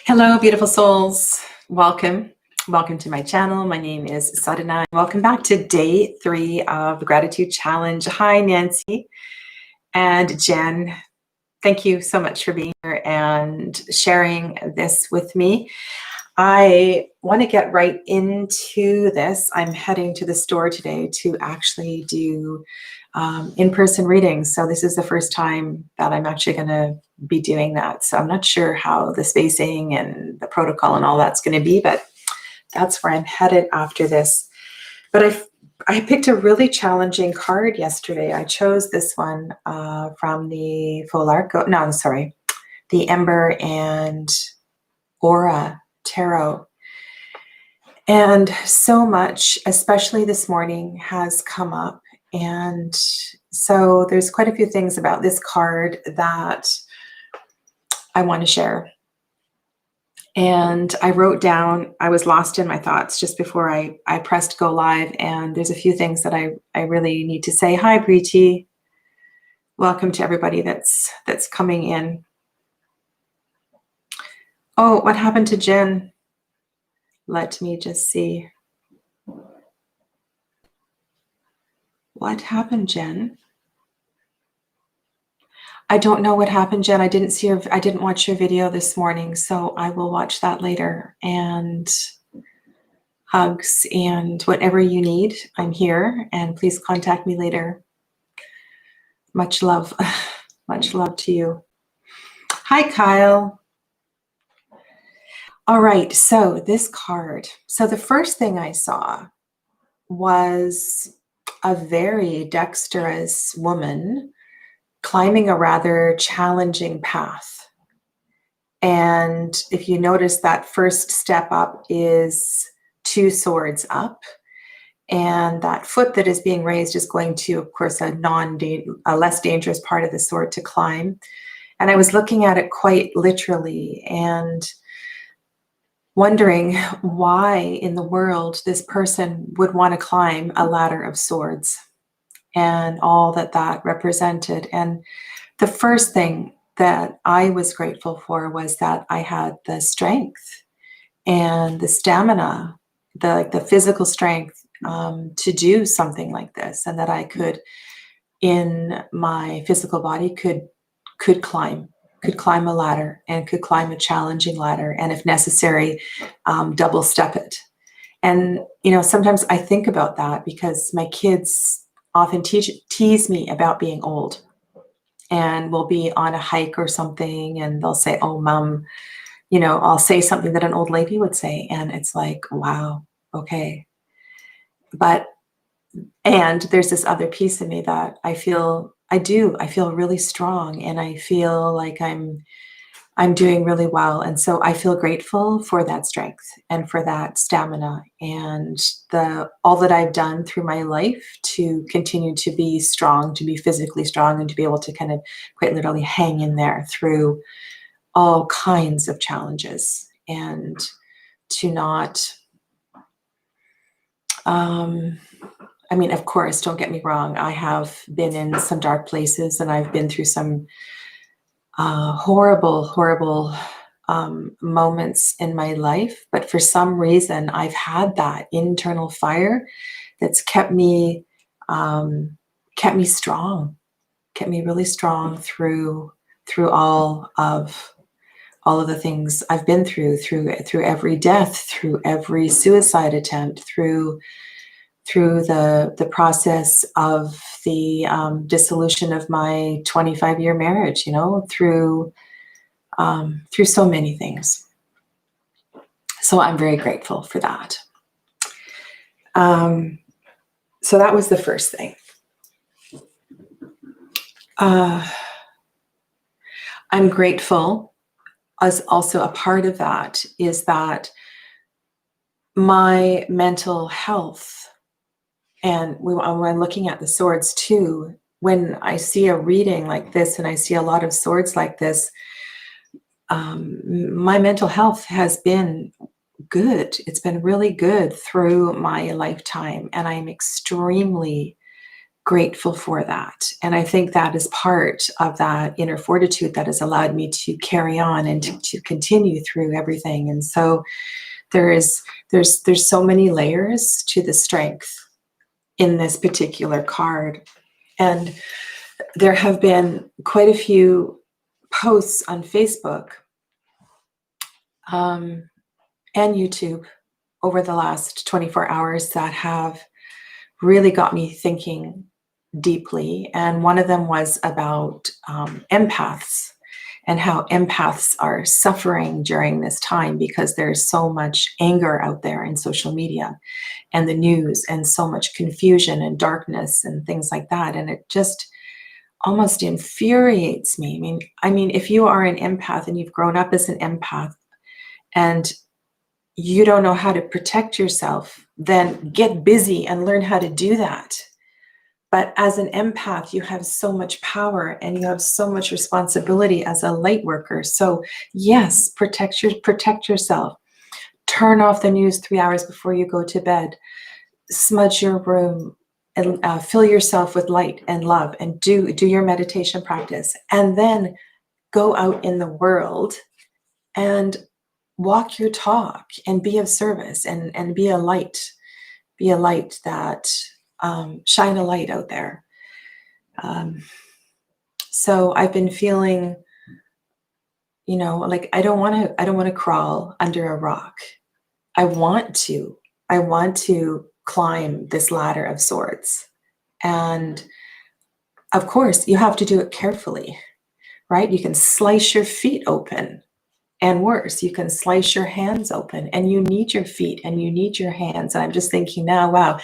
Hello, beautiful souls. Welcome. Welcome to my channel. My name is Sadhana. Welcome back to day 3 of the Gratitude Challenge. Hi, Nancy and Jen. Thank you so much for being here and sharing this with me. I want to get right into this. I'm heading to the store today to actually do in-person readings. So this is the first time that I'm actually going to be doing that. So I'm not sure how the spacing and the protocol and all that's going to be, but that's where I'm headed after this. But I picked a really challenging card yesterday. I chose this one from the the Ember and Aura Tarot. And so much, especially this morning, has come up. And so there's quite a few things about this card that I want to share. And I wrote down, I was lost in my thoughts just before I pressed go live. And there's a few things that I really need to say. Hi, Preeti. Welcome to everybody that's coming in. Oh, what happened to Jen? Let me just see. What happened, Jen? I don't know what happened, Jen. I didn't watch your video this morning, so I will watch that later. And hugs and whatever you need, I'm here, and please contact me later. Much love. Much love to you. Hi, Kyle. All right, so this card. So the first thing I saw was a very dexterous woman climbing a rather challenging path. And if you notice, that first step up is 2 swords up. And that foot that is being raised is going to, of course, a less dangerous part of the sword to climb. And I was looking at it quite literally and wondering why in the world this person would want to climb a ladder of swords and all that represented. And the first thing that I was grateful for was that I had the strength and the stamina, the physical strength to do something like this, and that I could, in my physical body, could climb a ladder and could climb a challenging ladder, and if necessary, double step it. And sometimes I think about that because my kids often tease me about being old, and we'll be on a hike or something and they'll say, "Oh, Mom," I'll say something that an old lady would say, and it's like, wow, okay. And there's this other piece of me that I feel really strong, and I feel like I'm doing really well. And so I feel grateful for that strength and for that stamina and all that I've done through my life to continue to be strong, to be physically strong, and to be able to kind of quite literally hang in there through all kinds of challenges, and to not, of course, don't get me wrong. I have been in some dark places, and I've been through some horrible moments in my life. But for some reason, I've had that internal fire that's kept me strong, kept me really strong through all of the things I've been through every death, through every suicide attempt, through the process of the dissolution of my 25-year marriage, through so many things. So I'm very grateful for that. So that was the first thing. I'm grateful, as also a part of that is that my mental health, and when I'm looking at the swords too, when I see a reading like this and I see a lot of swords like this, my mental health has been good. It's been really good through my lifetime, and I'm extremely grateful for that. And I think that is part of that inner fortitude that has allowed me to carry on and to continue through everything. And so there's so many layers to the strength in this particular card. And there have been quite a few posts on Facebook and YouTube over the last 24 hours that have really got me thinking deeply. And one of them was about empaths and how empaths are suffering during this time because there's so much anger out there in social media and the news, and so much confusion and darkness and things like that. And it just almost infuriates me. I mean, if you are an empath and you've grown up as an empath and you don't know how to protect yourself, then get busy and learn how to do that. But as an empath, you have so much power and you have so much responsibility as a light worker. So yes, protect yourself. Turn off the news 3 hours before you go to bed. Smudge your room and fill yourself with light and love, and do your meditation practice. And then go out in the world and walk your talk and be of service and be a light. Be a light that shine a light out there. So I've been feeling, like I don't want to crawl under a rock. I want to climb this ladder of sorts. And of course, you have to do it carefully, right? You can slice your feet open, and worse, you can slice your hands open, and you need your feet and you need your hands. And I'm just thinking now, wow,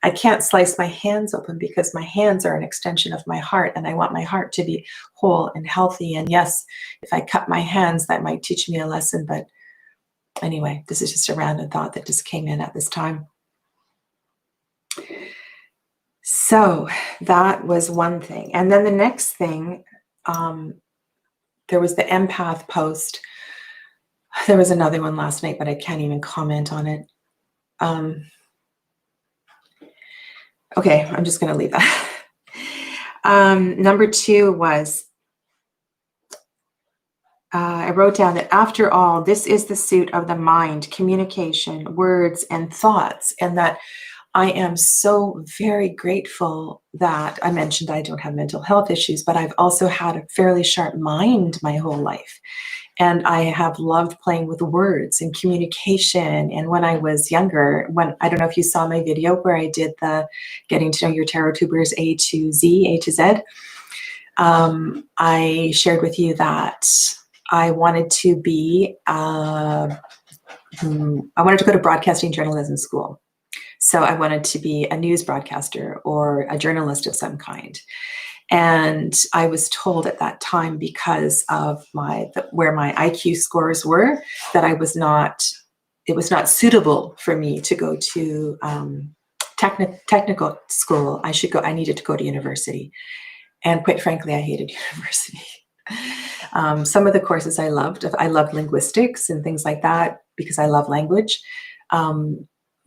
I can't slice my hands open because my hands are an extension of my heart, and I want my heart to be whole and healthy. And yes, if I cut my hands, that might teach me a lesson. But anyway, this is just a random thought that just came in at this time. So that was one thing. And then the next thing, there was the empath post. There was another one last night, but I can't even comment on it. Okay, I'm just going to leave that. Number 2 was, I wrote down that after all, this is the suit of the mind, communication, words, and thoughts. And that I am so very grateful that I mentioned I don't have mental health issues, but I've also had a fairly sharp mind my whole life. And I have loved playing with words and communication. And when I was younger, I don't know if you saw my video where I did the Getting to Know Your Tarot Tubers A to Z, I shared with you that I wanted to be, I wanted to go to broadcasting journalism school. So I wanted to be a news broadcaster or a journalist of some kind. And I was told at that time, because of where my IQ scores were, that it was not suitable for me to go to technical school. I needed to go to university. And quite frankly, I hated university. Some of the courses I loved linguistics and things like that because I love language.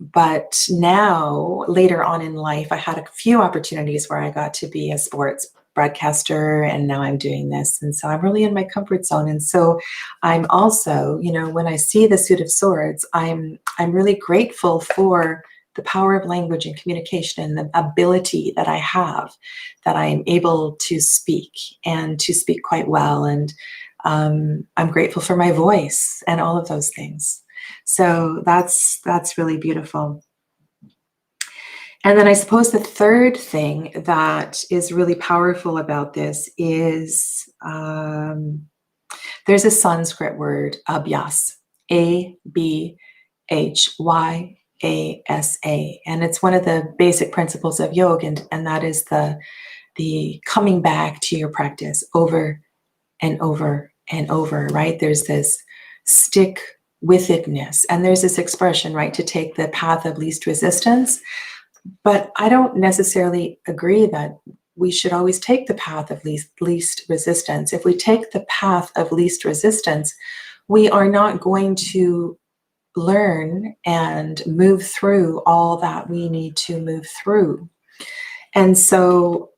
But now, later on in life, I had a few opportunities where I got to be a sports broadcaster, and now I'm doing this. And so I'm really in my comfort zone. And so I'm also, when I see the Suit of Swords, I'm really grateful for the power of language and communication and the ability that I have, that I am able to speak and to speak quite well. And I'm grateful for my voice and all of those things. So that's really beautiful. And then I suppose the third thing that is really powerful about this is there's a Sanskrit word, abhyas, ABHYASA, and it's one of the basic principles of yoga, and that is the coming back to your practice over and over and over, right? There's this stick with itness. And there's this expression, right, to take the path of least resistance. But I don't necessarily agree that we should always take the path of least resistance. If we take the path of least resistance, we are not going to learn and move through all that we need to move through. And so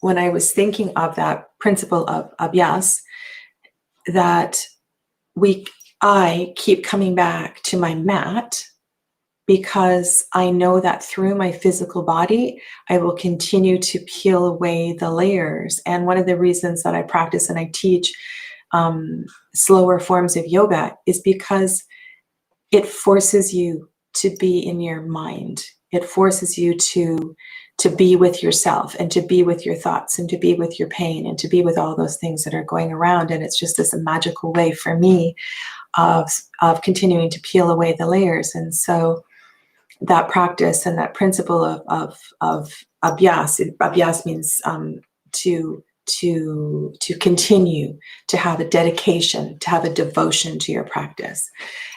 when I was thinking of that principle of abhyas, that I keep coming back to my mat because I know that through my physical body, I will continue to peel away the layers. And one of the reasons that I practice and I teach slower forms of yoga is because it forces you to be in your mind. It forces you to be with yourself and to be with your thoughts and to be with your pain and to be with all those things that are going around. And it's just this magical way for me of continuing to peel away the layers. And so that practice and that principle of abhyas. Abhyas means to continue, to have a dedication, to have a devotion to your practice.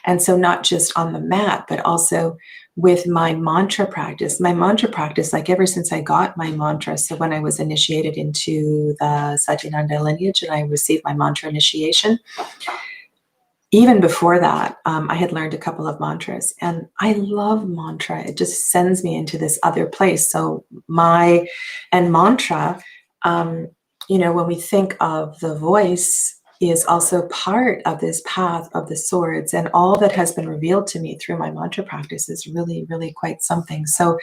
And so not just on the mat, but also with my mantra practice. My mantra practice, like ever since I got my mantra, so when I was initiated into the Satyananda lineage and I received my mantra initiation, even before that, I had learned a couple of mantras, and I love mantra. It just sends me into this other place. So mantra, when we think of the voice, is also part of this path of the swords, and all that has been revealed to me through my mantra practice is really, really quite something. So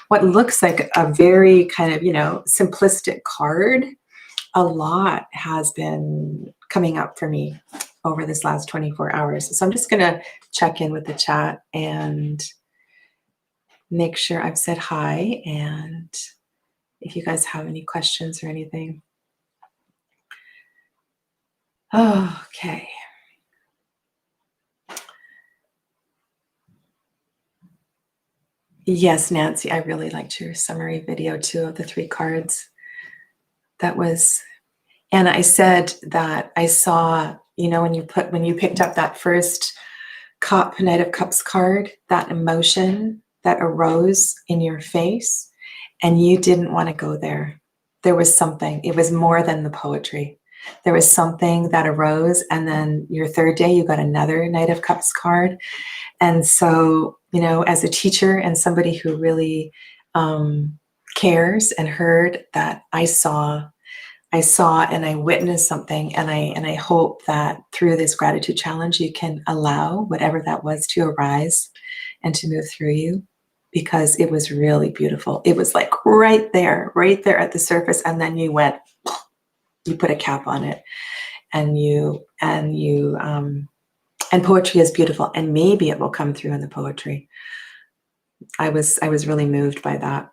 what looks like a very kind of, simplistic card, a lot has been coming up for me over this last 24 hours. So I'm just going to check in with the chat and make sure I've said hi, and if you guys have any questions or anything. Okay. Yes, Nancy, I really liked your summary video too of the 3 cards. That was, and I said that I saw, when you picked up that first Knight of Cups card, that emotion that arose in your face, and you didn't want to go there. There was something, it was more than the poetry. There was something that arose, and then your third day, you got another Knight of Cups card. And so, as a teacher and somebody who really cares and heard that, I saw and I witnessed something, and I hope that through this gratitude challenge you can allow whatever that was to arise and to move through you, because it was really beautiful. It was like right there at the surface, and then you put a cap on it, and poetry is beautiful, and maybe it will come through in the poetry. I was really moved by that.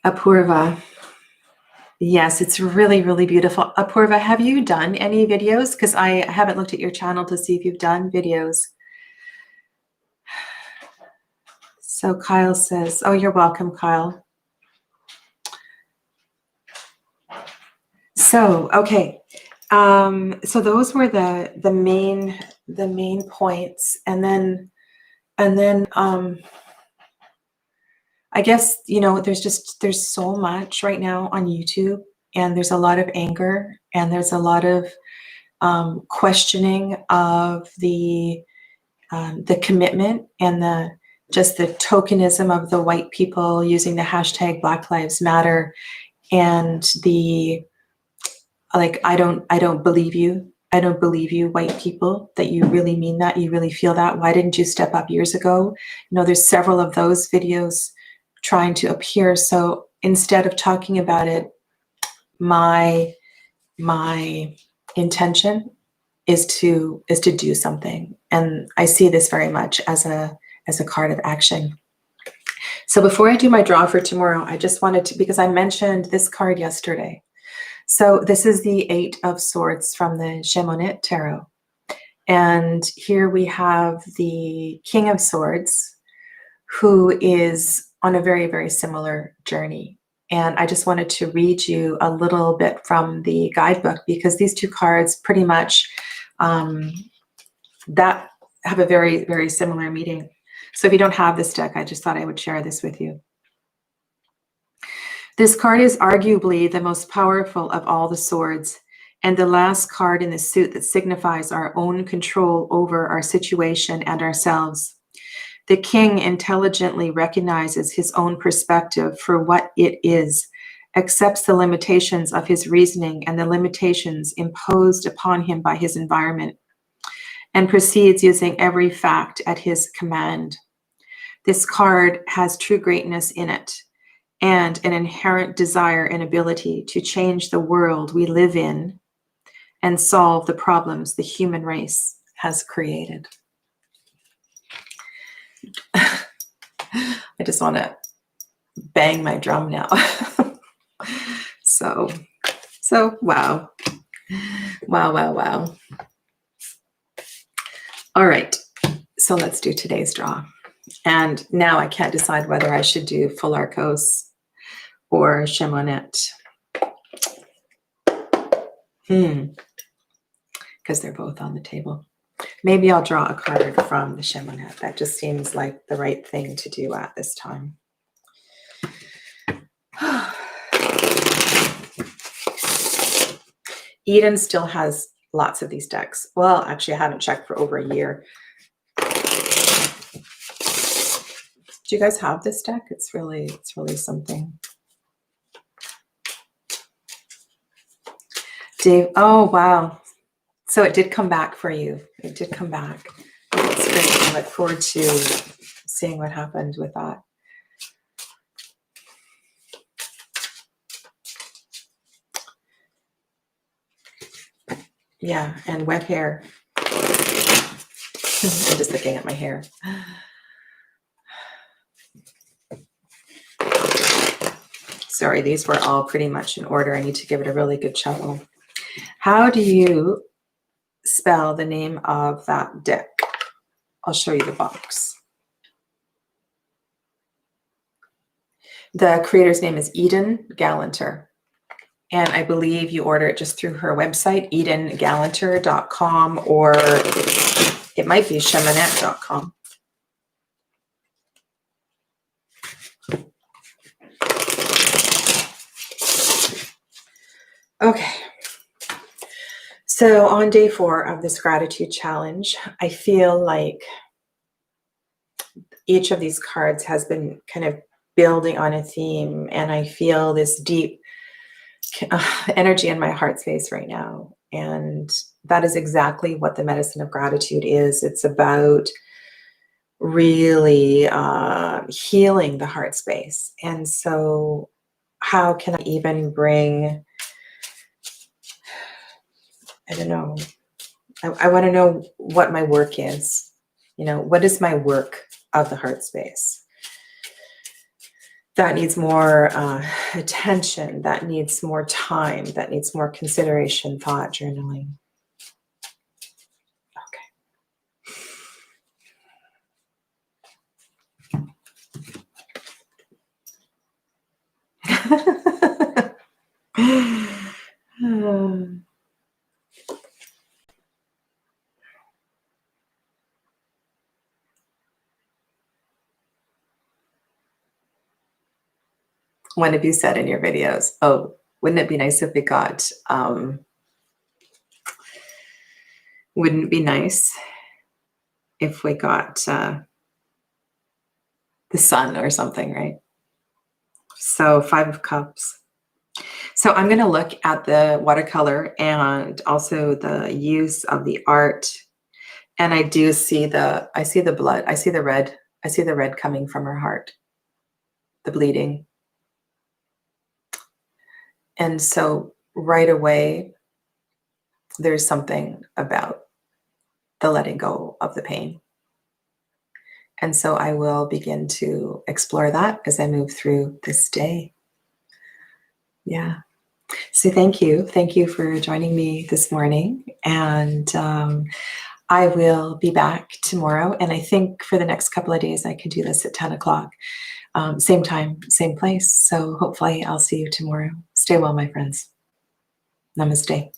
Apurva. Yes, it's really, really beautiful. Apurva, have you done any videos? Because I haven't looked at your channel to see if you've done videos. So Kyle says, oh, you're welcome, Kyle. So, okay. So those were the main points. And then I guess, there's so much right now on YouTube, and there's a lot of anger, and there's a lot of questioning of the commitment and the tokenism of the white people using the hashtag Black Lives Matter, and the I don't believe you. I don't believe you, white people, that you really mean that, you really feel that. Why didn't you step up years ago? There's several of those videos trying to appear. So instead of talking about it, my intention is to do something. And I see this very much as a card of action. So before I do my draw for tomorrow, I just wanted to, because I mentioned this card yesterday. So this is the 8 of Swords from the Chemonette Tarot. And here we have the King of Swords, who is on a very, very similar journey. And I just wanted to read you a little bit from the guidebook, because these 2 cards pretty much that have a very, very similar meaning. So if you don't have this deck, I just thought I would share this with you. This card is arguably the most powerful of all the swords. And the last card in the suit that signifies our own control over our situation and ourselves. The king intelligently recognizes his own perspective for what it is, accepts the limitations of his reasoning and the limitations imposed upon him by his environment, and proceeds using every fact at his command. This card has true greatness in it and an inherent desire and ability to change the world we live in and solve the problems the human race has created. I just want to bang my drum now. So wow. Wow. All right, so let's do today's draw. And now I can't decide whether I should do Full Arcos or Chemonette. Because they're both on the table. Maybe I'll draw a card from the Chemonette. That just seems like the right thing to do at this time. Eden still has lots of these decks. Well, actually, I haven't checked for over a year. Do you guys have this deck? It's really something. Dave, oh wow. So it did come back for you. It did come back. That's great. I look forward to seeing what happened with that. Yeah, and wet hair. I'm just looking at my hair. Sorry, these were all pretty much in order. I need to give it a really good shuffle. How do you spell the name of that deck? I'll show you the box. The creator's name is Eden Gallanter. And I believe you order it just through her website, edengallanter.com, or it might be chemonette.com. Okay. So on day 4 of this gratitude challenge, I feel like each of these cards has been kind of building on a theme, and I feel this deep energy in my heart space right now. And that is exactly what the medicine of gratitude is. It's about really healing the heart space. And so how can I even bring, I don't know, I want to know what my work is. You know, what is my work of the heart space? That needs more attention, that needs more time, that needs more consideration, thought, journaling. Okay. One of you said in your videos, oh, wouldn't it be nice if we got, wouldn't it be nice if we got the sun or something, right? So 5 of Cups. So I'm going to look at the watercolor and also the use of the art. And I do see I see the blood. I see the red. I see the red coming from her heart, the bleeding. And so right away, there's something about the letting go of the pain. And so I will begin to explore that as I move through this day. Yeah. So thank you. Thank you for joining me this morning. And I will be back tomorrow. And I think for the next couple of days, I can do this at 10 o'clock. Same time, same place. So hopefully I'll see you tomorrow. Stay well, my friends. Namaste.